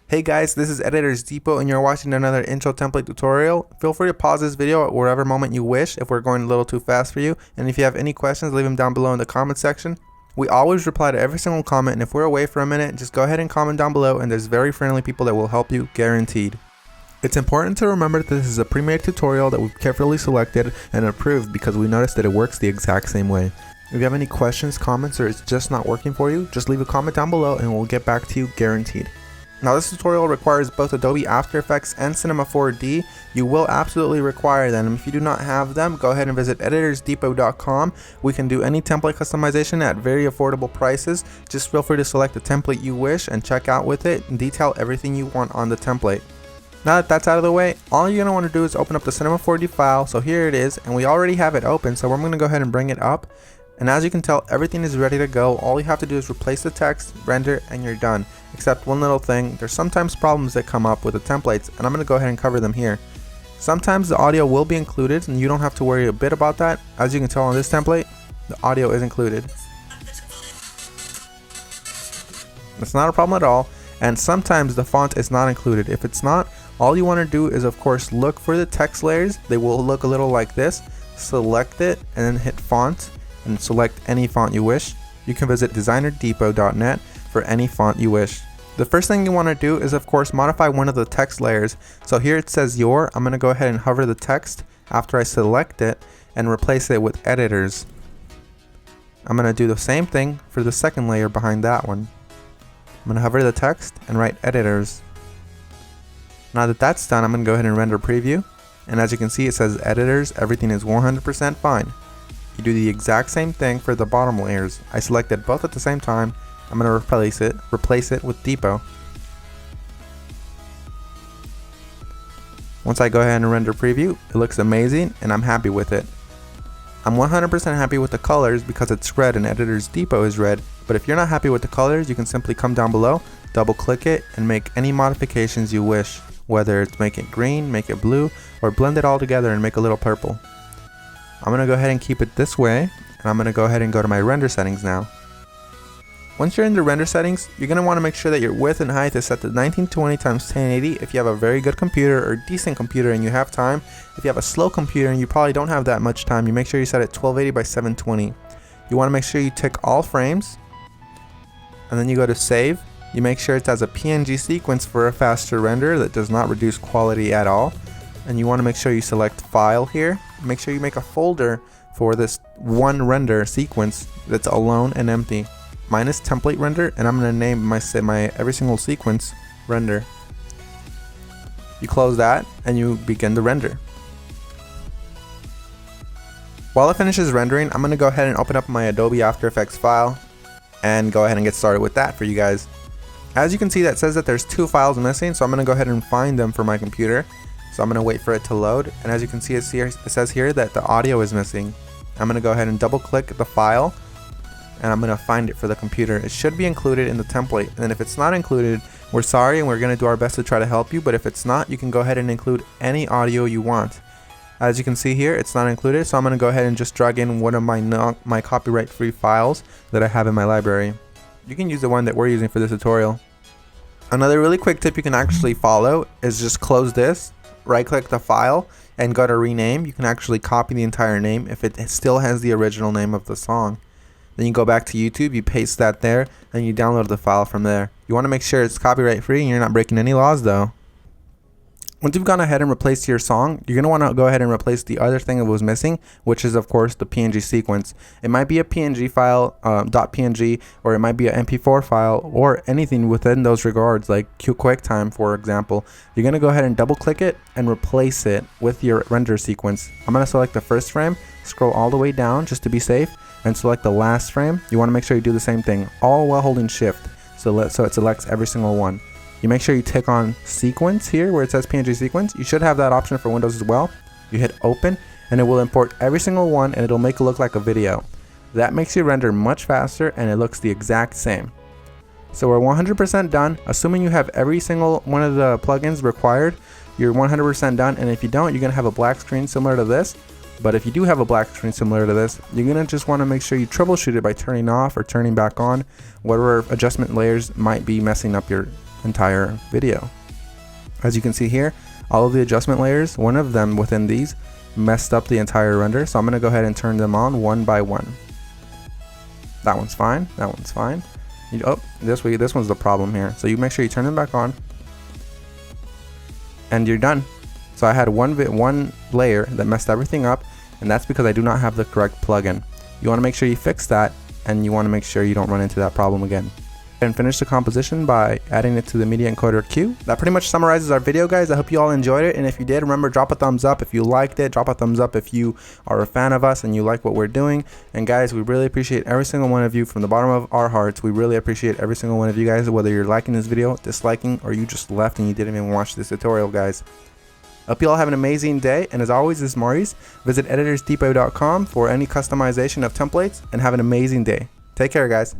Hey guys, this is Editors Depot and you're watching another intro template tutorial. Feel free to pause this video at whatever moment you wish if we're going a little too fast for you. And if you have any questions, leave them down below in the comment section. We always reply to every single comment, and if we're away for a minute, just go ahead and comment down below and there's very friendly people that will help you, guaranteed. It's important to remember that this is a pre-made tutorial that we've carefully selected and approved because we noticed that it works the exact same way. If you have any questions, comments, or it's just not working for you, just leave a comment down below and we'll get back to you, guaranteed. Now this tutorial requires both Adobe After Effects and Cinema 4D. You will absolutely require them. If you do not have them, go ahead and visit EditorsDepot.com. We can do any template customization at very affordable prices. Just feel free to select the template you wish and check out with it and detail everything you want on the template. Now that that's out of the way, all you're going to want to do is open up the Cinema 4D file. So here it is, and we already have it open, so I'm going to go ahead and bring it up. And as you can tell, everything is ready to go. All you have to do is replace the text, render, and you're done. Except one little thing, there's sometimes problems that come up with the templates, and I'm going to go ahead and cover them here. Sometimes the audio will be included, and you don't have to worry a bit about that. As you can tell on this template, the audio is included. It's not a problem at all, and sometimes the font is not included. If it's not, all you want to do is of course look for the text layers. They will look a little like this. Select it, and then hit font, and select any font you wish. You can visit DesignerDepot.net for any font you wish. The first thing you want to do is of course modify one of the text layers. So here it says your. I'm going to go ahead and hover the text after I select it and replace it with editors. I'm going to do the same thing for the second layer behind that one. I'm going to hover the text and write editors. Now that that's done, I'm going to go ahead and render preview, and as you can see it says editors, everything is 100% fine. You do the exact same thing for the bottom layers. I selected both at the same time. I'm going to replace it with Depot. Once I go ahead and render preview, it looks amazing and I'm happy with it. I'm 100% happy with the colors because it's red and Editors Depot is red, but if you're not happy with the colors, you can simply come down below, double click it, and make any modifications you wish, whether it's make it green, make it blue, or blend it all together and make a little purple. I'm going to go ahead and keep it this way, and I'm going to go ahead and go to my render settings now. Once you're in the render settings, you're going to want to make sure that your width and height is set to 1920 x 1080 if you have a very good computer or decent computer and you have time. If you have a slow computer and you probably don't have that much time, you make sure you set it 1280 by 720. You want to make sure you tick all frames, and then you go to save. You make sure it has a PNG sequence for a faster render that does not reduce quality at all. And you want to make sure you select file here. Make sure you make a folder for this one render sequence that's alone and empty. Mine is template render, and I'm going to name my every single sequence render. You close that and you begin the render. While it finishes rendering, I'm going to go ahead and open up my Adobe After Effects file and go ahead and get started with that for you guys. As you can see, that says that there's two files missing, so I'm going to go ahead and find them for my computer. So I'm going to wait for it to load, and as you can see it says here that the audio is missing. I'm going to go ahead and double click the file, and I'm going to find it for the computer. It should be included in the template, and if it's not included, we're sorry and we're going to do our best to try to help you, but if it's not, you can go ahead and include any audio you want. As you can see here, it's not included, so I'm going to go ahead and just drag in one of my copyright free files that I have in my library. You can use the one that we're using for this tutorial. Another really quick tip you can actually follow is just close this, right click the file, and go to rename. You can actually copy the entire name if it still has the original name of the song. Then you go back to YouTube, you paste that there, and you download the file from there. You want to make sure it's copyright free and you're not breaking any laws though. Once you've gone ahead and replaced your song, you're going to want to go ahead and replace the other thing that was missing, which is of course the PNG sequence. It might be a PNG file, .png, or it might be an MP4 file, or anything within those regards, like QuickTime for example. You're going to go ahead and double click it and replace it with your render sequence. I'm going to select the first frame, scroll all the way down just to be safe, and select the last frame. You want to make sure you do the same thing, all while holding shift, so it selects every single one. You make sure you tick on sequence here where it says PNG sequence. You should have that option for Windows as well. You hit open and it will import every single one, and it'll make it look like a video. That makes your render much faster and it looks the exact same. So we're 100% done. Assuming you have every single one of the plugins required, you're 100% done, and if you don't, you're going to have a black screen similar to this. But if you do have a black screen similar to this, you're going to just want to make sure you troubleshoot it by turning off or turning back on whatever adjustment layers might be messing up your entire video. As you can see here, all of the adjustment layers, one of them within these messed up the entire render, so I'm going to go ahead and turn them on one by one. That one's fine, that one's fine. This one's the problem here. So you make sure you turn them back on, and you're done. So I had one layer that messed everything up, and that's because I do not have the correct plugin. You want to make sure you fix that, and you want to make sure you don't run into that problem again. And finish the composition by adding it to the media encoder queue. That pretty much summarizes our video, guys. I hope you all enjoyed it, and if you did, remember, drop a thumbs up if you liked it. Drop a thumbs up if you are a fan of us and you like what we're doing. And guys, we really appreciate every single one of you from the bottom of our hearts. We really appreciate every single one of you guys, whether you're liking this video, disliking, or you just left and you didn't even watch this tutorial, guys. Hope you all have an amazing day, and as always, this is Maurice. Visit EditorsDepot.com for any customization of templates, and have an amazing day. Take care, guys.